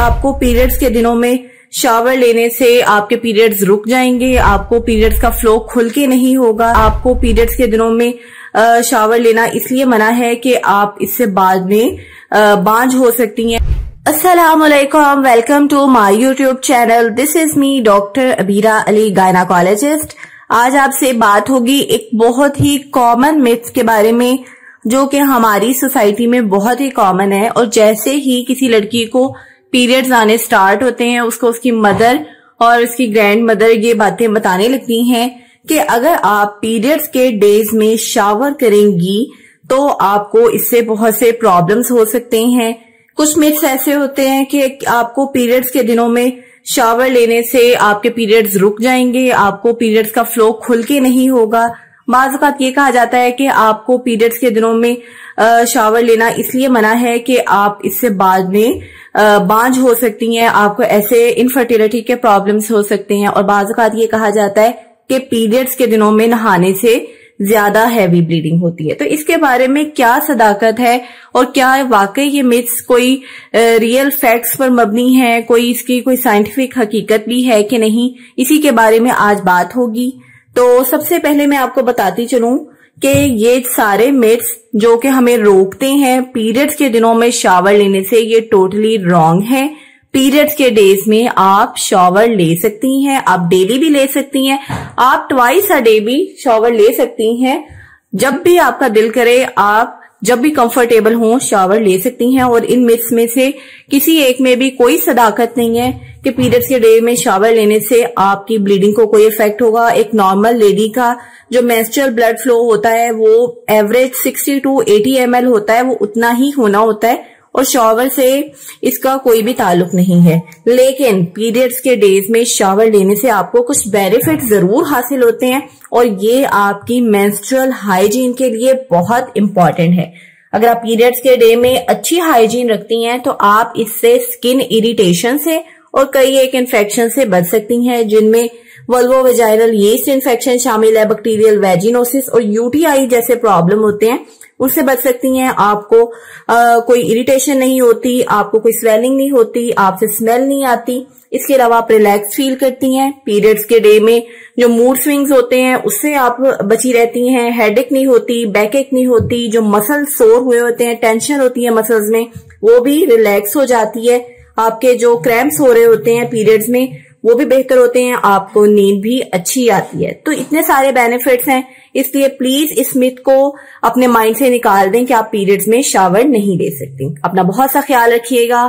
आपको पीरियड्स के दिनों में शावर लेने से आपके पीरियड्स रुक जाएंगे, आपको पीरियड्स का फ्लो खुल के नहीं होगा। आपको पीरियड्स के दिनों में शावर लेना इसलिए मना है कि आप इससे बाद में बांझ हो सकती हैं। अस्सलामुअलैकुम, welcome to my YouTube channel. This is me doctor Abira Ali, gynaecologist. आज आपसे बात होगी एक बहुत ही कॉमन मिथ्स के बारे में जो कि हमारी सोसाइटी में बहुत ही कॉमन है। और जैसे ही किसी लड़की को पीरियड्स आने स्टार्ट होते हैं, उसको उसकी मदर और उसकी ग्रैंड मदर ये बातें बताने लगती हैं कि अगर आप पीरियड्स के डेज में शावर करेंगी तो आपको इससे बहुत से प्रॉब्लम्स हो सकते हैं। कुछ मिथ्स ऐसे होते हैं कि आपको पीरियड्स के दिनों में शावर लेने से आपके पीरियड्स रुक जाएंगे, आपको पीरियड्स का फ्लो खुल के नहीं होगा। बाज़ वक़्त ये कहा जाता है कि आपको पीरियड्स के दिनों में शावर लेना इसलिए मना है कि आप इससे बाद में बांझ हो सकती हैं, आपको ऐसे इनफर्टिलिटी के प्रॉब्लम्स हो सकते हैं। और बाज़ वक़्त ये कहा जाता है कि पीरियड्स के दिनों में नहाने से ज्यादा हैवी ब्लीडिंग होती है। तो इसके बारे में क्या सदाकत है और क्या वाकई ये मिथ्स कोई रियल फैक्ट्स पर मबनी है, कोई इसकी कोई साइंटिफिक हकीकत भी है कि नहीं, इसी के बारे में आज बात होगी। तो सबसे पहले मैं आपको बताती चलूं कि ये सारे मिथ्स जो कि हमें रोकते हैं पीरियड्स के दिनों में शावर लेने से, ये टोटली रॉन्ग है। पीरियड्स के डेज में आप शावर ले सकती हैं, आप डेली भी ले सकती हैं, आप ट्वाइस अ डे भी शावर ले सकती हैं। जब भी आपका दिल करे, आप जब भी कंफर्टेबल हो शावर ले सकती हैं। और इन मिथ्स में से किसी एक में भी कोई सदाकत नहीं है कि पीरियड्स के डे में शावर लेने से आपकी ब्लीडिंग को कोई इफेक्ट होगा। एक नॉर्मल लेडी का जो मेंस्ट्रुअल ब्लड फ्लो होता है वो एवरेज 60 to 80 ml होता है, वो उतना ही होना होता है और शावर से इसका कोई भी ताल्लुक नहीं है। लेकिन पीरियड्स के डेज में शावर लेने से आपको कुछ बेनिफिट जरूर हासिल होते हैं और ये आपकी मेंस्ट्रुअल हाइजीन के लिए बहुत इंपॉर्टेंट है। अगर आप पीरियड्स के डे में अच्छी हाइजीन रखती हैं तो आप इससे स्किन इरिटेशन से और कई एक इन्फेक्शन से बच सकती हैं, जिनमें वल्वोवेजाइनल यीस्ट इन्फेक्शन शामिल है, बैक्टीरियल वेजिनोसिस और यूटीआई जैसे प्रॉब्लम होते हैं, उससे बच सकती हैं। आपको कोई इरिटेशन नहीं होती, आपको कोई स्वेलिंग नहीं होती, आपसे स्मेल नहीं आती। इसके अलावा आप रिलैक्स फील करती हैं। पीरियड्स के डे में जो मूड स्विंग्स होते हैं उससे आप बची रहती हैं, हेडेक नहीं होती, बैकएक नहीं होती, जो मसल सोर हुए होते हैं, टेंशन होती है मसल्स में, वो भी रिलैक्स हो जाती है। आपके जो क्रैम्प्स हो रहे होते हैं पीरियड्स में वो भी बेहतर होते हैं, आपको नींद भी अच्छी आती है। तो इतने सारे बेनिफिट्स हैं, इसलिए प्लीज इस मिथ को अपने माइंड से निकाल दें कि आप पीरियड्स में शावर नहीं ले सकती। अपना बहुत सा ख्याल रखिएगा।